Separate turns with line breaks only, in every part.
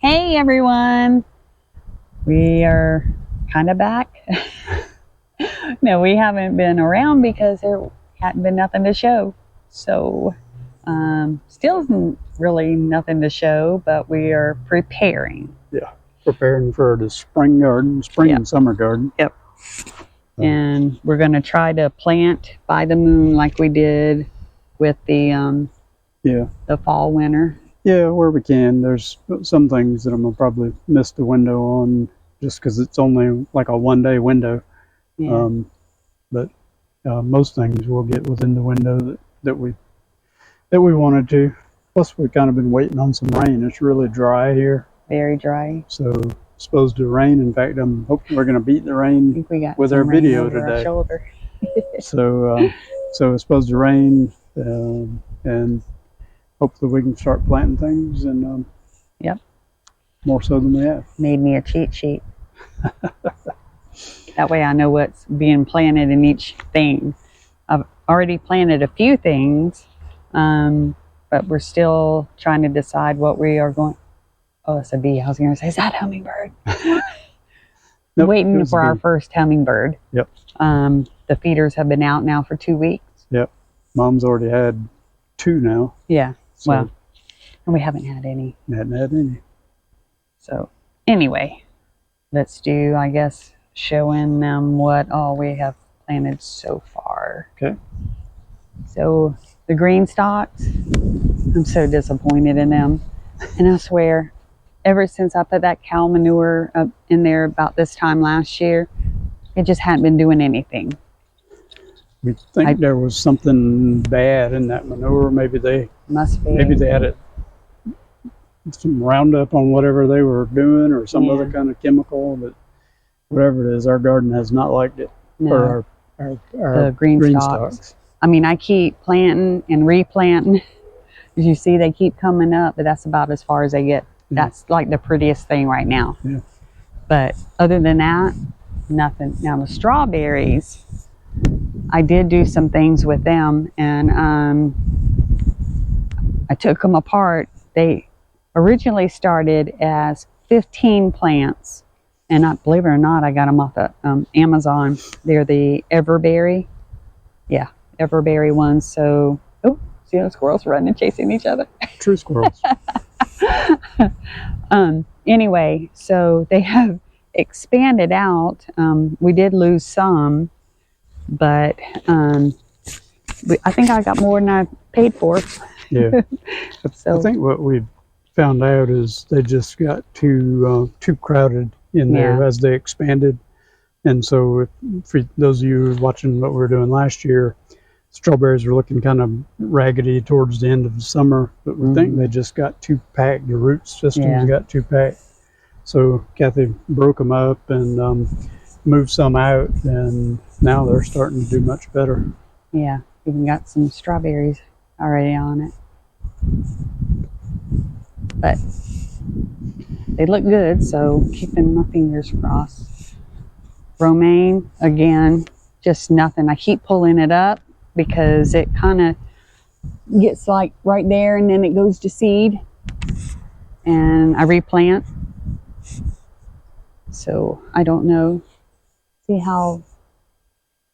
Hey everyone, we are kind of back. No, we haven't been around because there hadn't been nothing to show. So, still really nothing to show, but we are preparing.
Yeah, preparing for the spring garden, spring and summer garden.
Yep. And we're going to try to plant by the moon like we did with the fall winter.
Yeah, where we can. There's some things that I'm gonna probably miss the window on just because it's only like a 1-day window.
Yeah.
But most things we'll get within the window that we wanted to. Plus, we've kind of been waiting on some rain. It's really dry here.
Very dry.
So supposed to rain. In fact, I'm hoping we're gonna beat the
I
rain
think we got
with
some
our
rain
video
over our
today.
shoulder.
So it's supposed to rain, and hopefully we can start planting things, and
Yep.
more so than we have.
Made me a cheat sheet. That way I know what's being planted in each thing. I've already planted a few things, but we're still trying to decide what we are going. Oh, it's a bee. I was going to say, is that hummingbird?
Nope,
Waiting for our first hummingbird.
Yep.
The feeders have been out now for 2 weeks.
Yep. Mom's already had 2 now.
Yeah.
So
well, and we haven't had any.
Hadn't had any.
So anyway, let's do, I guess, showing them what all we have planted so far.
Okay.
So the green stalks, I'm so disappointed in them. And I swear, ever since I put that cow manure up in there about this time last year, it just hadn't been doing anything.
We think there was something bad in that manure. Maybe they added some Roundup on whatever they were doing, or some other kind of chemical. But whatever it is, our garden has not liked it.
No.
Or our
green stalks. I mean, I keep planting and replanting. As you see, they keep coming up, but that's about as far as they get. Yeah. That's like the prettiest thing right now.
Yeah.
But other than that, nothing. Now the strawberries, I did do some things with them, and I took them apart. They originally started as 15 plants, and believe it or not, I got them off of Amazon. They're the Everberry. Yeah, Everberry ones. So, oh, see those squirrels running and chasing each other?
True squirrels.
Anyway, so they have expanded out. We did lose some, but I think I got more than I paid for.
Yeah. So I think what we found out is they just got too crowded in there as they expanded. And so for those of you watching what we were doing last year, strawberries were looking kind of raggedy towards the end of the summer, but we think they just got too packed. The root systems got too packed. So Kathy broke them up and moved some out, and now they're starting to do much better.
Yeah, even got some strawberries already on it. But they look good, so keeping my fingers crossed. Romaine, again, just nothing. I keep pulling it up because it kind of gets like right there and then it goes to seed. And I replant. So I don't know. See how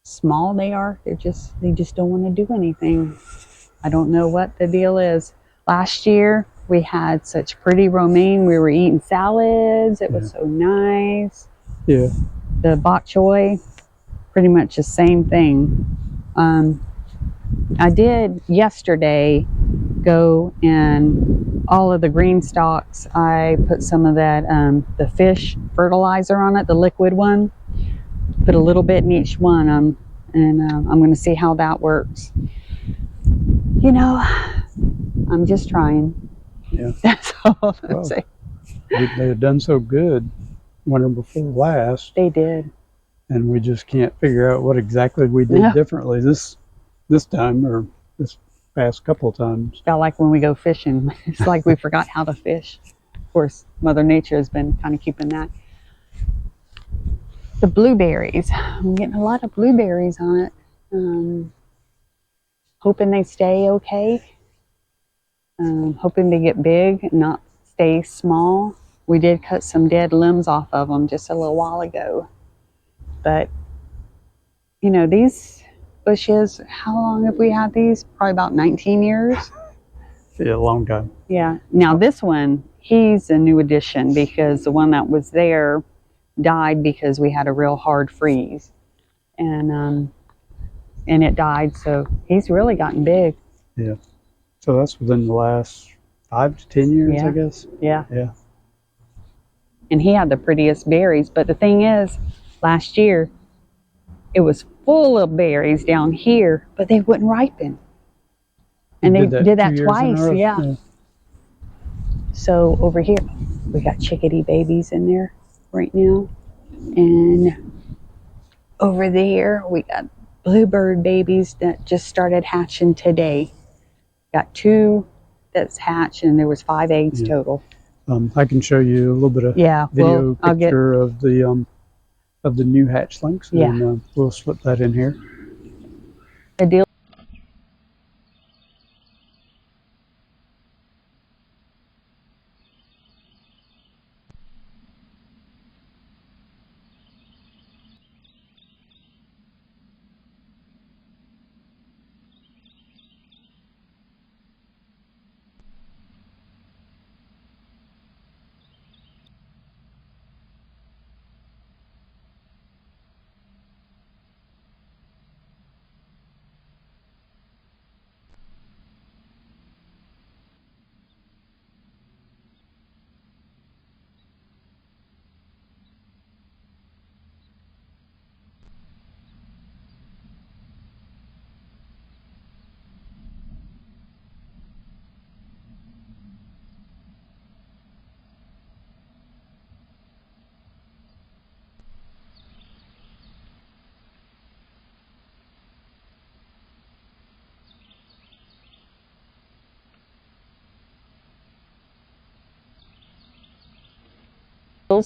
small they are? They just don't want to do anything. I don't know what the deal is. Last year we had such pretty romaine. We were eating salads. It was so nice.
Yeah.
The bok choy, pretty much the same thing. I did yesterday go and all of the green stalks, I put some of that the fish fertilizer on it, the liquid one. Put a little bit in each one, and I'm going to see how that works. You know, I'm just trying.
Yeah.
That's all I'm saying.
They had done so good winter before last.
They did.
And we just can't figure out what exactly we did differently this time, or this past couple of times.
Felt like when we go fishing, it's like we forgot how to fish. Of course, Mother Nature has been kind of keeping that. The blueberries, I'm getting a lot of blueberries on it. Hoping they stay okay. Hoping they get big, not stay small. we did cut some dead limbs off of them just a little while ago. But, you know, these bushes, how long have we had these? Probably about 19 years.
Yeah, a long time.
Yeah. Now this one, he's a new addition because the one that was there died because we had a real hard freeze. And it died, so he's really gotten big.
Yeah. So that's within the last 5 to 10 years,
Yeah.
I guess.
Yeah.
Yeah.
And he had the prettiest berries. But the thing is, last year, it was full of berries down here, but they wouldn't ripen. And they did that twice, yeah. So over here, we got chickadee babies in there right now. And over there, we got bluebird babies that just started hatching today. Got 2 that's hatched, and there was 5 eggs total.
I can show you a little bit of video picture of the new hatchlings, and we'll slip that in here.
The deal.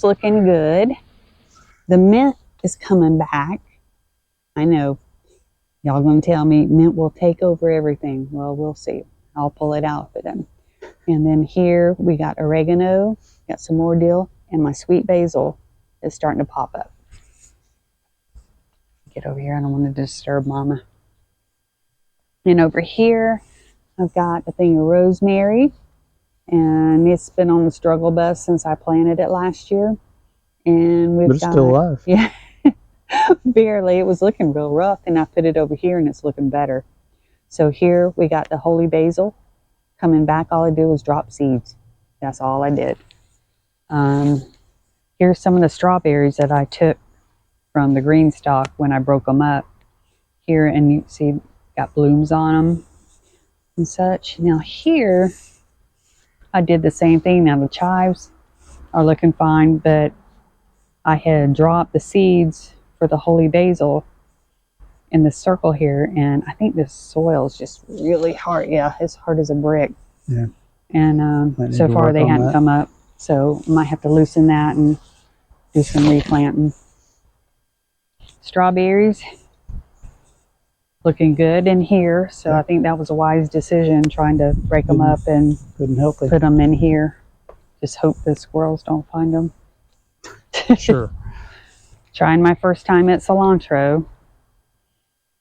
Looking good. The mint is coming back. I know y'all gonna tell me mint will take over everything. Well, we'll see. I'll pull it out if it doesn't. And then here we got oregano, got some more dill, and my sweet basil is starting to pop up. Get over here, I don't want to disturb Mama. And over here, I've got a thing of rosemary, and it's been on the struggle bus since I planted it last year. And we've
got, it's still alive.
Yeah, barely. It was looking real rough, and I put it over here, and it's looking better. So here we got the holy basil coming back. All I did was drop seeds. That's all I did. Here's some of the strawberries that I took from the green stalk when I broke them up. Here, and you see, got blooms on them and such. Now here, I did the same thing. Now the chives are looking fine, but I had dropped the seeds for the holy basil in the circle here, and I think this soil is just really hard. Yeah, it's hard as a brick.
Yeah.
And so far they hadn't come up, so I might have to loosen that and do some replanting. Strawberries looking good in here, so I think that was a wise decision, trying to break them up and put them in here. Just hope the squirrels don't find them.
Sure.
Trying my first time at cilantro,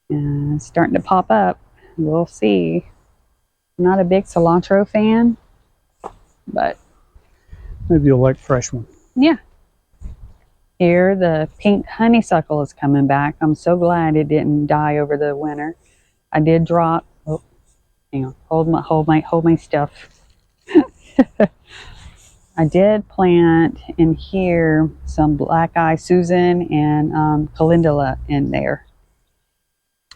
and it's starting to pop up. We'll see. I'm not a big cilantro fan, but
maybe you'll like fresh one.
Yeah. Here, the pink honeysuckle is coming back. I'm so glad it didn't die over the winter. I did drop. Oh, hang on. Hold my stuff. I did plant in here some black eye Susan and calendula in there,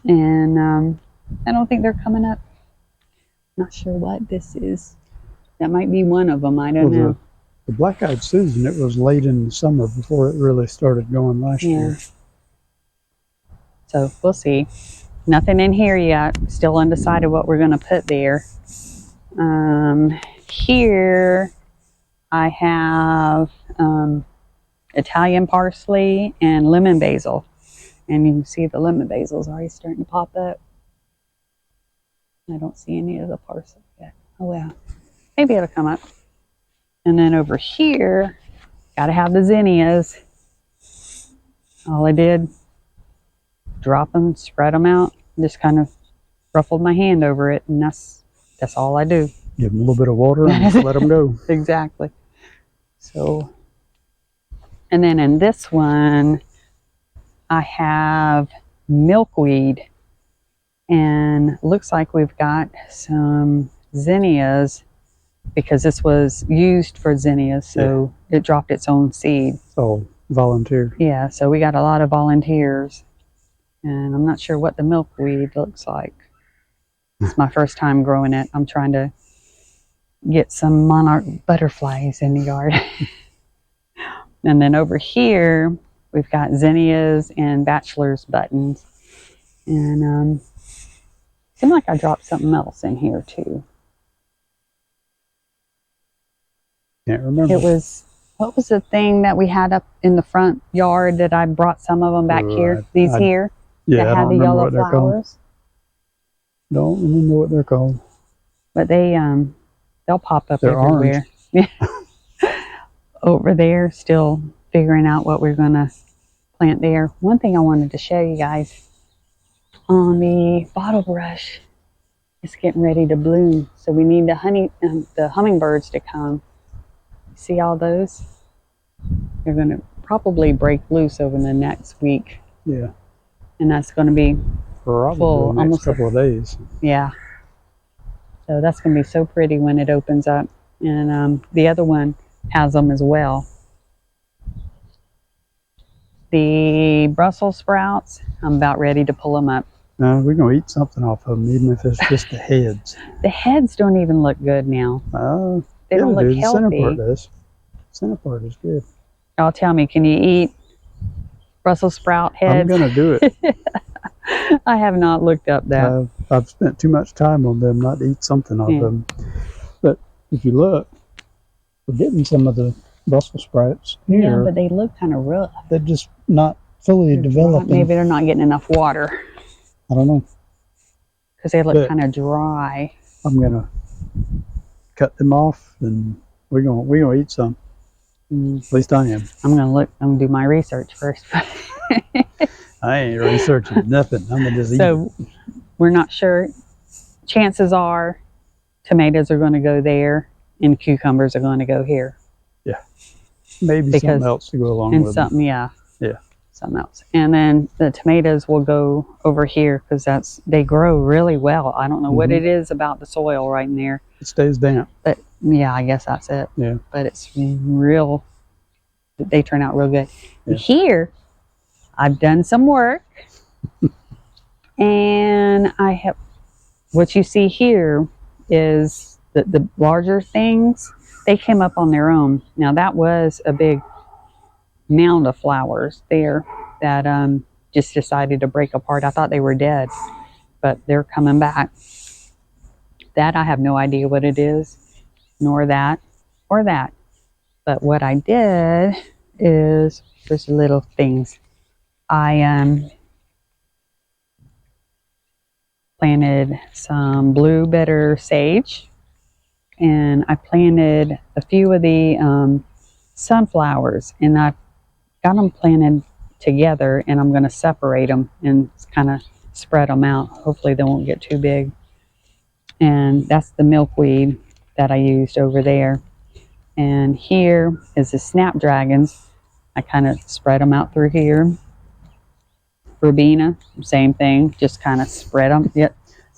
and I don't think they're coming up. Not sure what this is. That might be one of them. I don't know.
The black-eyed Susan, it was late in the summer before it really started going last year.
So we'll see. Nothing in here yet. Still undecided what we're going to put there. Here I have Italian parsley and lemon basil. And you can see the lemon basil is already starting to pop up. I don't see any of the parsley yet. Oh well. Maybe it'll come up. And then over here, Gotta have the zinnias. All I did, drop them, spread them out, just kind of ruffled my hand over it, and that's all I do.
Give them a little bit of water and just let them go.
Exactly. So, and then in this one, I have milkweed, and looks like we've got some zinnias because this was used for zinnias, so it dropped its own seed.
So volunteer.
Yeah, so we got a lot of volunteers, and I'm not sure what the milkweed looks like. It's my first time growing it. I'm trying to get some monarch butterflies in the yard. And then over here, we've got zinnias and bachelor's buttons. And seemed like I dropped something else in here too.
Can't remember.
It was, what was the thing that we had up in the front yard that I brought some of them back here? These here?
Yeah,
that
I
had
don't
the
remember
yellow
what they're called.
flowers.
Don't remember what they're called.
But they'll pop up
They're
everywhere. Yeah. Over there, still figuring out what we're gonna plant there. One thing I wanted to show you guys on the bottle brush, it's getting ready to bloom. So we need the hummingbirds to come. See all those? They're gonna probably break loose over the next week.
Yeah.
And that's gonna be
Probably
full,
the next couple of days.
Yeah. So that's going to be so pretty when it opens up. And the other one has them as well. The Brussels sprouts, I'm about ready to pull them up.
No, we're going to eat something off of them, even if it's just the heads.
The heads don't even look good now. They don't look
healthy. The center part does. The center part is good.
Y'all tell me, can you eat Brussels sprout heads?
I'm going to do it.
I have not looked up that.
I've spent too much time on them not to eat something off them. But if you look, we're getting some of the Brussels sprouts here.
Yeah, but they look kind of rough.
They're just not fully developed.
Maybe they're not getting enough water.
I don't know.
Because they look kind of dry.
I'm going to cut them off, and we're gonna eat some. At least I am.
I'm gonna do my research first.
I ain't researching nothing. I'm gonna just eat.
So we're not sure. Chances are tomatoes are going to go there and cucumbers are going to go here.
Yeah. Maybe something else to go along with
something,
them.
Yeah.
Yeah.
Something else. And then the tomatoes will go over here because they grow really well. I don't know what it is about the soil right in there.
It stays damp.
But yeah, I guess that's it.
Yeah.
But it's real, they turn out real good.
Yeah.
Here, I've done some work and I have, what you see here is the larger things, they came up on their own. Now that was a big mound of flowers there that just decided to break apart. I thought they were dead, but they're coming back. That I have no idea what it is, nor that or that. But what I did is, there's little things. I planted some blue bitter sage, and I planted a few of the sunflowers, and I got them planted together, and I'm going to separate them and kind of spread them out. Hopefully they won't get too big. And that's the milkweed that I used over there. And here is the snapdragons. I kind of spread them out through here. Verbena, same thing, just kind of spread them. Yeah,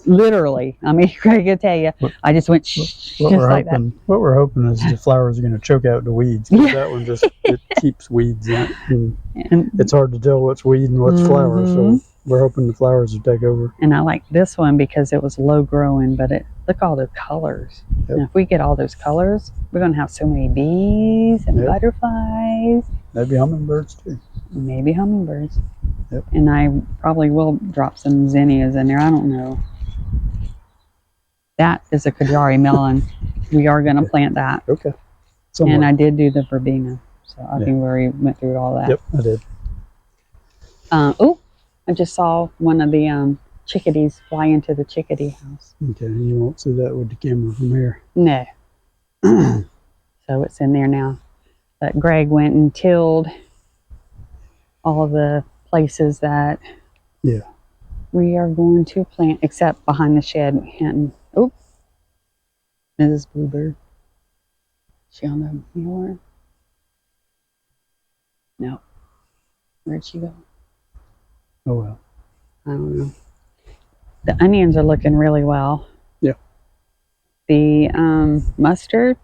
literally. I mean, Craig will tell you, I just went just like that.
What we're hoping is the flowers are going to choke out the weeds. That one just it keeps weeds out. And it's hard to tell what's weed and what's flower. So we're hoping the flowers will take over.
And I like this one because it was low growing, but look all the colors. Yep. And if we get all those colors, we're going to have so many bees and butterflies.
Maybe hummingbirds too.
Maybe hummingbirds.
Yep.
And I probably will drop some zinnias in there. I don't know. That is a Kajari melon. We are going to plant that.
Okay.
Somewhere. And I did do the verbena. So I think we already went through all that.
Yep, I did.
Oh, I just saw one of the chickadees fly into the chickadee house.
Okay, you won't see that with the camera from here.
No. So it's in there now. But Greg went and tilled all the places that we are going to plant, except behind the shed. Oh, Mrs. Bluebird. She on the mower? No. Where'd she go?
Oh well.
I don't know. The onions are looking really well.
Yeah.
The mustard,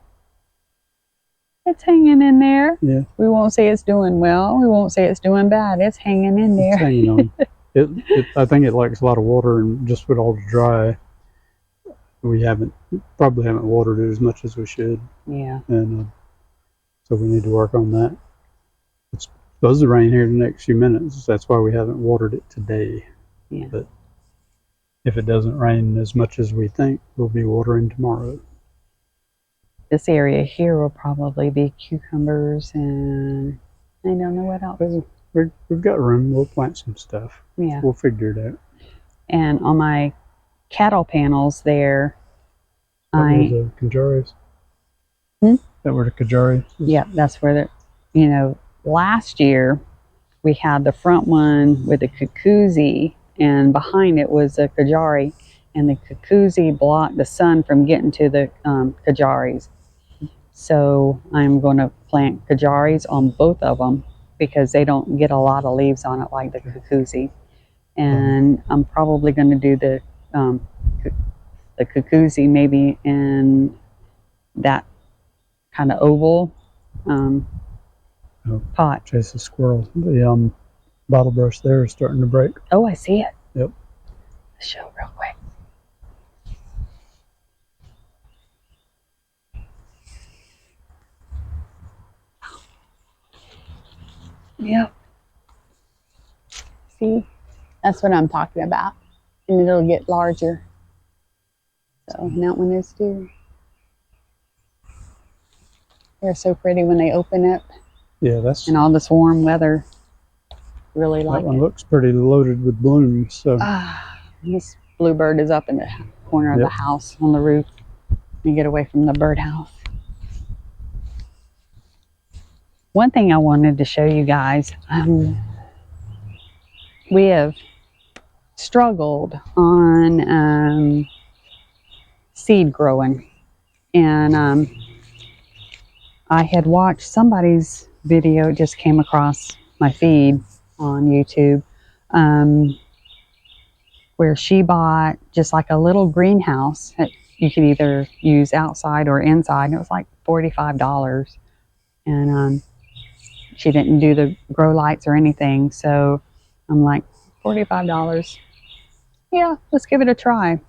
it's hanging in there.
Yeah.
We won't say it's doing well. We won't say it's doing bad. It's hanging in there.
It's hanging on. I think it likes a lot of water, and just with all the dry, we probably haven't watered it as much as we should.
Yeah.
And so we need to work on that. It's supposed to rain here in the next few minutes. That's why we haven't watered it today.
Yeah.
But if it doesn't rain as much as we think, we'll be watering tomorrow.
This area here will probably be cucumbers, and I don't know what else.
We've got room. We'll plant some stuff.
Yeah.
We'll figure it out.
And on my cattle panels there,
That were the Kajaris. That were the Kajaris.
Yeah, that's where last year we had the front one with the Cucuzi, and behind it was a Kajari, and the Cucuzi blocked the sun from getting to the Kajaris. So I'm going to plant Kajaris on both of them because they don't get a lot of leaves on it like the Cucuzi. And I'm probably going to do the Cucuzi maybe in that kind of oval pot.
Chase the squirrel. The bottle brush there is starting to break.
Oh, I see it.
Yep.
Let's show real quick. Yep. See, that's what I'm talking about. And it'll get larger. So that one is too. They're so pretty when they open up.
Yeah, that's.
And all this warm weather. Really like it.
That one looks pretty loaded with blooms. So.
This bluebird is up in the corner of the house on the roof. You get away from the birdhouse. One thing I wanted to show you guys, we have struggled on seed growing, and I had watched somebody's video, it just came across my feed on YouTube, where she bought just like a little greenhouse that you could either use outside or inside, and it was like $45, and she didn't do the grow lights or anything. So I'm like, $45. Yeah, let's give it a try.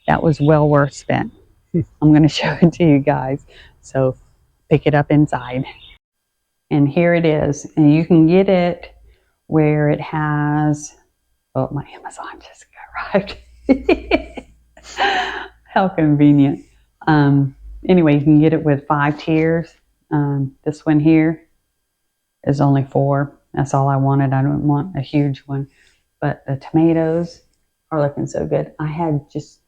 That was well worth spent. I'm going to show it to you guys. So pick it up inside. And here it is. And you can get it where it has, oh, my Amazon just got arrived. How convenient. Anyway, you can get it with 5 tiers. This one here is only 4. That's all I wanted. I don't want a huge one. But the tomatoes are looking so good. I had just,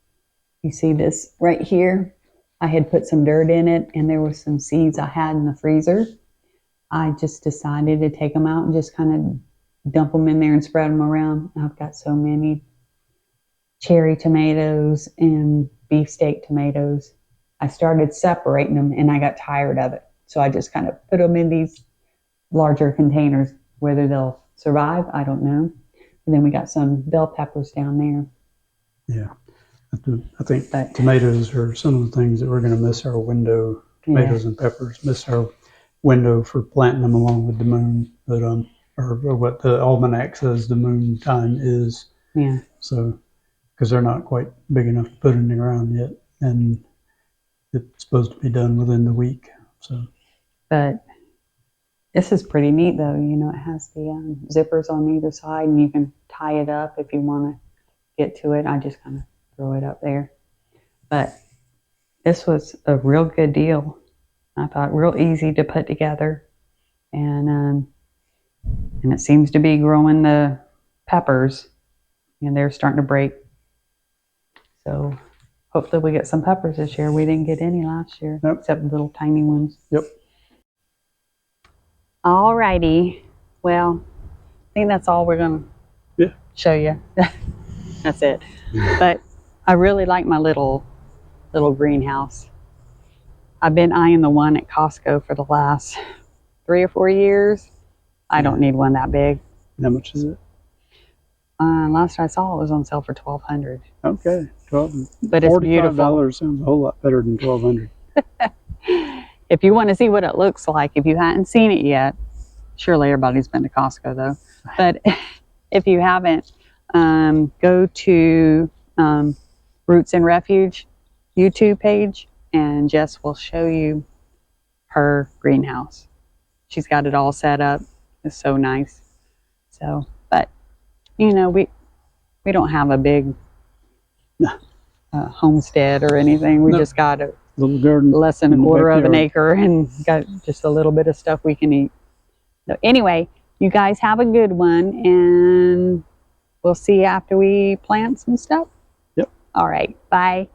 you see this right here? I had put some dirt in it, and there were some seeds I had in the freezer. I just decided to take them out and just kind of dump them in there and spread them around. I've got so many cherry tomatoes and beefsteak tomatoes. I started separating them, and I got tired of it. So I just kind of put them in these larger containers. Whether they'll survive, I don't know. And then we got some bell peppers down there.
Yeah. I think tomatoes are some of the things that we're going to miss our window. Tomatoes and peppers, miss our window for planting them along with the moon. But or what the almanac says the moon time is.
Yeah.
So, because they're not quite big enough to put in the ground yet. And it's supposed to be done within the week. So.
But this is pretty neat, though. You know, it has the zippers on either side, and you can tie it up if you want to get to it. I just kind of throw it up there. But this was a real good deal. I thought real easy to put together, and it seems to be growing the peppers, and they're starting to break. So hopefully we get some peppers this year. We didn't get any last year, except little tiny ones.
Yep.
Alrighty. Well, I think that's all we're gonna show you. That's it. But I really like my little greenhouse. I've been eyeing the one at Costco for the last 3 or 4 years. I don't need one that big.
How much is it?
Last I saw it was on sale for $1,200.
Okay,
but it's beautiful.
$45 sounds a whole lot better than $1,200.
If you want to see what it looks like, if you hadn't seen it yet, surely everybody's been to Costco though. But if you haven't, go to Roots and Refuge YouTube page, and Jess will show you her greenhouse. She's got it all set up. It's so nice. So, but you know, we don't have a big homestead or anything. We just got a
little garden,
less than a quarter of an acre, and got just a little bit of stuff we can eat. So anyway, you guys have a good one, and we'll see you after we plant some stuff.
Yep.
All right. Bye.